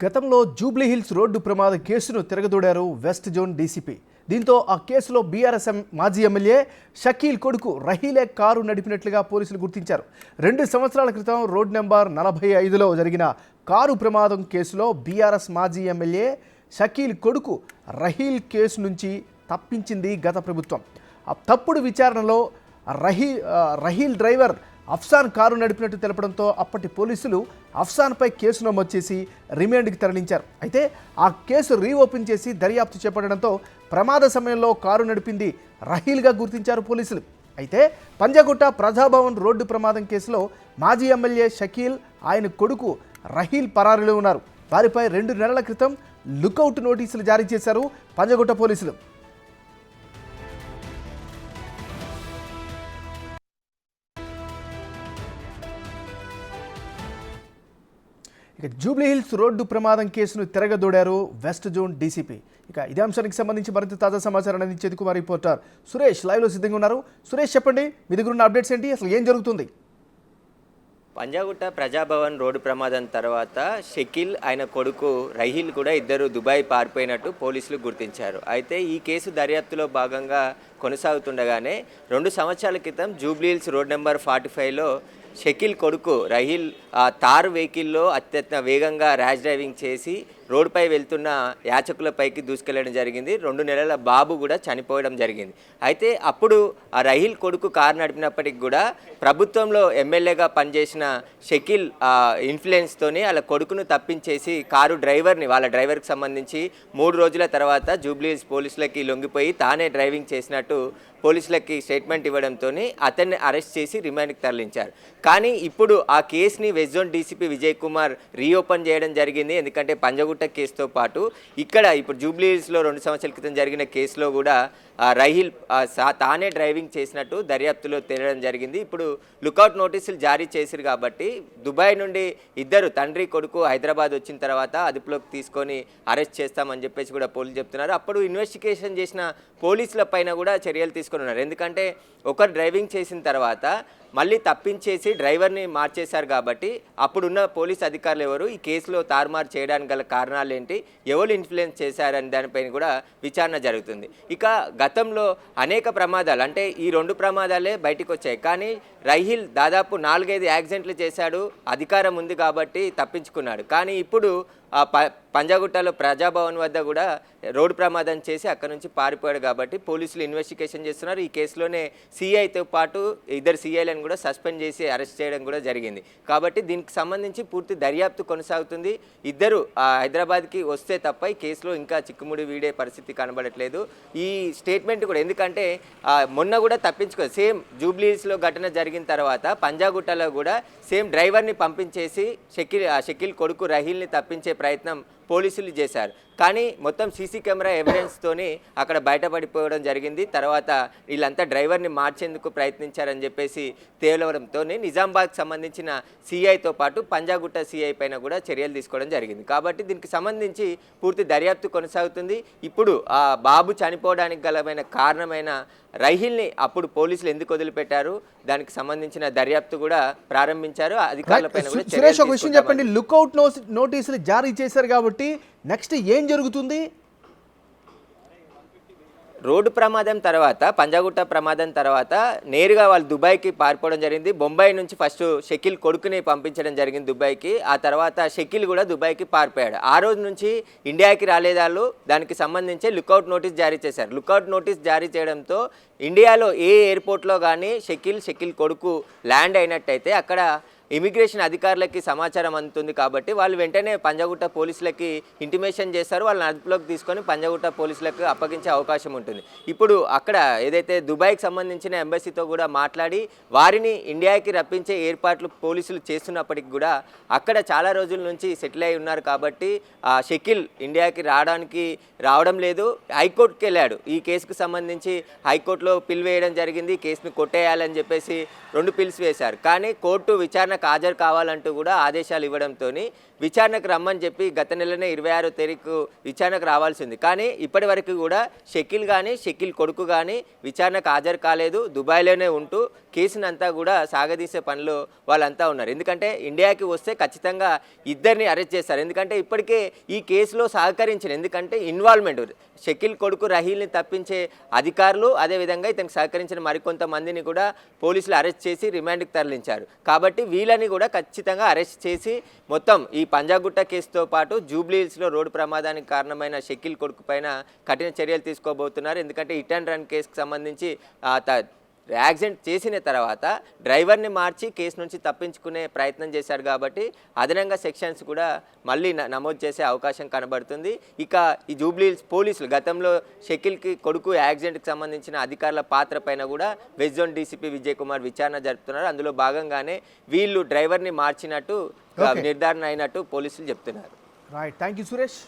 గతంలో జూబ్లీహిల్స్ రోడ్డు ప్రమాద కేసును తిరగదోడారు వెస్ట్ జోన్ డీసీపీ. దీంతో ఆ కేసులో బీఆర్ఎస్ మాజీ ఎమ్మెల్యే షకీల్ కొడుకు రహీలే కారు నడిపినట్లుగా పోలీసులు గుర్తించారు. 2 సంవత్సరాల క్రితం రోడ్ నెంబర్ 45లో జరిగిన కారు ప్రమాదం కేసులో బీఆర్ఎస్ మాజీ ఎమ్మెల్యే షకీల్ కొడుకు రహీల్ కేసు నుంచి తప్పించింది గత ప్రభుత్వం. ఆ తప్పుడు విచారణలో రహీల్ డ్రైవర్ అఫ్సాన్ కారు నడిపినట్టు తెలపడంతో అప్పటి పోలీసులు అఫ్సాన్పై కేసు నమోదు చేసి రిమాండ్కి తరలించారు. అయితే ఆ కేసు రీఓపెన్ చేసి దర్యాప్తు చేపట్టడంతో ప్రమాద సమయంలో కారు నడిపింది రహీల్గా గుర్తించారు పోలీసులు. అయితే పంజాగుట్ట ప్రజాభవన్ రోడ్డు ప్రమాదం కేసులో మాజీ ఎమ్మెల్యే షకీల్, ఆయన కొడుకు రహీల్ పరారీలో ఉన్నారు. వారిపై 2 నెలల క్రితం లుకౌట్ నోటీసులు జారీ చేశారు పంజాగుట్ట పోలీసులు. ఇక జూబ్లీహిల్స్ రోడ్డు ప్రమాదం కేసును తిరగదోడారు వెస్ట్ జోన్ డీసీపీ. ఇక ఇదే అంశానికి సంబంధించి మరింత తాజా సమాచారం అందించేందుకు మా రిపోర్టర్ సురేష్ లైవ్లో సిద్ధంగా ఉన్నారు. సురేష్, చెప్పండి, మీ దగ్గర ఉన్న అప్డేట్స్ ఏంటి, అసలు ఏం జరుగుతుంది? పంజాగుట్ట ప్రజాభవన్ రోడ్డు ప్రమాదం తర్వాత షకీల్, ఆయన కొడుకు రహీల్ కూడా ఇద్దరు దుబాయ్ పారిపోయినట్టు పోలీసులు గుర్తించారు. అయితే ఈ కేసు దర్యాప్తులో భాగంగా కొనసాగుతుండగానే 2 సంవత్సరాల క్రితం జూబ్లీహిల్స్ రోడ్ నెంబర్ 45లో షకీల్ కొడుకు రహీల్ తార్ వెహికల్లో అత్యంత వేగంగా ర్యాష్ డ్రైవింగ్ చేసి రోడ్డుపై వెళ్తున్న యాచకులపైకి దూసుకెళ్లడం జరిగింది. 2 నెలల బాబు కూడా చనిపోవడం జరిగింది. అయితే అప్పుడు ఆ రహీల్ కొడుకు కారు నడిపినప్పటికి కూడా ప్రభుత్వంలో ఎమ్మెల్యేగా పనిచేసిన షకీల్ ఇన్ఫ్లుయెన్స్తోనే వాళ్ళ కొడుకును తప్పించేసి కారు డ్రైవర్ని, వాళ్ళ డ్రైవర్కి సంబంధించి 3 రోజుల తర్వాత జూబ్లీహిల్స్ పోలీసులకి లొంగిపోయి తానే డ్రైవింగ్ చేసినట్టు పోలీసులకి స్టేట్మెంట్ ఇవ్వడంతో అతన్ని అరెస్ట్ చేసి రిమాండ్కి తరలించారు. కానీ ఇప్పుడు ఆ కేసుని west zone DCP Vijay Kumar reopen చేయడం జరిగింది. ఎందుకంటే పంజాగుట్ట కేసుతో పాటు ఇక్కడ ఇప్పుడు జూబ్లీహిల్స్లో 2 సంవత్సరాల క్రితం జరిగిన కేసులో కూడా రహీల్ తానే డ్రైవింగ్ చేసినట్టు దర్యాప్తులో తేలడం జరిగింది. ఇప్పుడు లుకౌట్ నోటీసులు జారీ చేశారు కాబట్టి దుబాయ్ నుండి ఇద్దరు తండ్రి కొడుకు హైదరాబాద్ వచ్చిన తర్వాత అదుపులోకి తీసుకొని అరెస్ట్ చేస్తామని చెప్పేసి కూడా పోలీసులు చెప్తున్నారు. అప్పుడు ఇన్వెస్టిగేషన్ చేసిన పోలీసుల పైన కూడా చర్యలు తీసుకొని ఉన్నారు. ఎందుకంటే ఒకరు డ్రైవింగ్ చేసిన తర్వాత మళ్ళీ తప్పించేసి డ్రైవర్ని మార్చేశారు కాబట్టి అప్పుడున్న పోలీస్ అధికారులు ఎవరు, ఈ కేసులో తారుమారు చేయడానికి గల కారణాలు ఏంటి, ఎవరు ఇన్ఫ్లుయెన్స్ చేశారని దానిపైన కూడా విచారణ జరుగుతుంది. ఇక గతంలో అనేక ప్రమాదాలు, అంటే ఈ 2 ప్రమాదాలే బయటకు వచ్చాయి. కానీ రహీల్ దాదాపు 4-5 యాక్సిడెంట్లు చేశాడు, అధికారం ఉంది కాబట్టి తప్పించుకున్నాడు. కానీ ఇప్పుడు పంజాగుట్టలో ప్రజాభవన్ వద్ద కూడా రోడ్డు ప్రమాదం చేసి అక్కడ నుంచి పారిపోయాడు కాబట్టి పోలీసులు ఇన్వెస్టిగేషన్ చేస్తున్నారు. ఈ కేసులోనే సిఐతో పాటు 2 సిఐలను కూడా సస్పెండ్ చేసి అరెస్ట్ చేయడం కూడా జరిగింది. కాబట్టి దీనికి సంబంధించి పూర్తి దర్యాప్తు కొనసాగుతుంది. ఇద్దరు హైదరాబాద్కి వస్తే తప్ప ఈ కేసులో ఇంకా చిక్కుముడి వీడే పరిస్థితి కనబడట్లేదు. ఈ స్టేట్మెంట్ కూడా, ఎందుకంటే మొన్న కూడా తప్పించుకో, సేమ్ జూబ్లీహిల్స్లో ఘటన జరిగిన తర్వాత పంజాగుట్టలో కూడా సేమ్ డ్రైవర్ని పంపించేసి షకీల్ కొడుకు రహీల్ని తప్పించే ప్రయత్నం పోలీసులు చేశారు. కానీ మొత్తం సీసీ కెమెరా ఎవిడెన్స్తోని అక్కడ బయటపడిపోవడం జరిగింది. తర్వాత వీళ్ళంతా డ్రైవర్ని మార్చేందుకు ప్రయత్నించారని చెప్పేసి తేలవడంతో నిజామాబాద్కి సంబంధించిన సిఐతో పాటు పంజాగుట్ట సిఐ పైన కూడా చర్యలు తీసుకోవడం జరిగింది. కాబట్టి దీనికి సంబంధించి పూర్తి దర్యాప్తు కొనసాగుతుంది. ఇప్పుడు ఆ బాబు చనిపోవడానికి గలమైన కారణమైన రహీల్ని అప్పుడు పోలీసులు ఎందుకు వదిలిపెట్టారు, దానికి సంబంధించిన దర్యాప్తు కూడా ప్రారంభించారు. అధికారులపైన కూడా సురేష్, ఒక విషయం చెప్పండి, లుకౌట్ నోటీసులు జారీ చేశారు కాబట్టి నెక్స్ట్ ఏం జరుగుతుంది? రోడ్డు ప్రమాదం తర్వాత, పంజాగుట్ట ప్రమాదం తర్వాత నేరుగా వాళ్ళు దుబాయ్కి పారిపోవడం జరిగింది. బొంబాయి నుంచి ఫస్ట్ షకీల్ కొడుకుని పంపించడం జరిగింది దుబాయ్కి. ఆ తర్వాత షకీల్ కూడా దుబాయ్కి పారిపోయాడు. ఆ రోజు నుంచి ఇండియాకి రాలేదాళ్ళు దానికి సంబంధించి లుకౌట్ నోటీస్ జారీ చేశారు. లుకౌట్ నోటీస్ జారీ చేయడంతో ఇండియాలో ఏ ఎయిర్పోర్ట్లో కానీ షకీల్ కొడుకు ల్యాండ్ అయినట్టయితే అక్కడ ఇమిగ్రేషన్ అధికారులకి సమాచారం అందుతుంది. కాబట్టి వాళ్ళు వెంటనే పంజాగుట్ట పోలీసులకి ఇంటిమేషన్ చేస్తారు. వాళ్ళని అదుపులోకి తీసుకొని పంజాగుట్ట పోలీసులకు అప్పగించే అవకాశం ఉంటుంది. ఇప్పుడు అక్కడ ఏదైతే దుబాయ్కి సంబంధించిన ఎంబసీతో కూడా మాట్లాడి వారిని ఇండియాకి రప్పించే ఏర్పాట్లు పోలీసులు చేస్తున్నప్పటికి కూడా అక్కడ చాలా రోజుల నుంచి సెటిల్ అయి ఉన్నారు. కాబట్టి షకీల్ ఇండియాకి రావడం లేదు. హైకోర్టుకి వెళ్ళాడు. ఈ కేసుకు సంబంధించి హైకోర్టులో పిల్ వేయడం జరిగింది. కేసును కొట్టేయాలని చెప్పేసి 2 పిల్స్ వేశారు. కానీ కోర్టు విచారణ విచారణకు హాజరు కావాలంటూ కూడా ఆదేశాలు ఇవ్వడంతో విచారణకు రమ్మని చెప్పి గత నెలనే 26వ తారీఖు విచారణకు రావాల్సింది. కానీ ఇప్పటి వరకు కూడా షకీల్ కానీ షకీల్ కొడుకు కానీ విచారణకు హాజరు కాలేదు. దుబాయ్లోనే ఉంటూ కేసుని అంతా కూడా సాగదీసే పనిలో వాళ్ళంతా ఉన్నారు. ఎందుకంటే ఇండియాకి వస్తే ఖచ్చితంగా ఇద్దరిని అరెస్ట్ చేస్తారు. ఎందుకంటే ఇప్పటికే ఈ కేసులో సహకరించిన, ఎందుకంటే ఇన్వాల్వ్మెంట్ షకీల్ కొడుకు రహీల్ని తప్పించే అధికారులు, అదేవిధంగా ఇతనికి సహకరించిన మరికొంతమందిని కూడా పోలీసులు అరెస్ట్ చేసి రిమాండ్కి తరలించారు. కాబట్టి వీళ్ళని కూడా ఖచ్చితంగా అరెస్ట్ చేసి మొత్తం ఈ పంజాగుట్ట కేసుతో పాటు జూబ్లీ హిల్స్లో రోడ్డు ప్రమాదానికి కారణమైన షకీల్ కొడుకు పైన కఠిన చర్యలు తీసుకోబోతున్నారు. ఎందుకంటే హిట్ అండ్ రన్ కేసుకు సంబంధించి యాక్సిడెంట్ చేసిన తర్వాత డ్రైవర్ని మార్చి కేసు నుంచి తప్పించుకునే ప్రయత్నం చేశారు. కాబట్టి అదనంగా సెక్షన్స్ కూడా మళ్ళీ నమోదు చేసే అవకాశం కనబడుతుంది. ఇక ఈ జూబ్లీ హిల్స్ పోలీసులు గతంలో షకీల్కి కొడుకు యాక్సిడెంట్కి సంబంధించిన అధికారుల పాత్ర పైన కూడా west zone DCP Vijay Kumar విచారణ జరుపుతున్నారు. అందులో భాగంగానే వీళ్ళు డ్రైవర్ని మార్చినట్టు నిర్ధారణ అయినట్టు పోలీసులు చెప్తున్నారు. Right, thank you Suresh.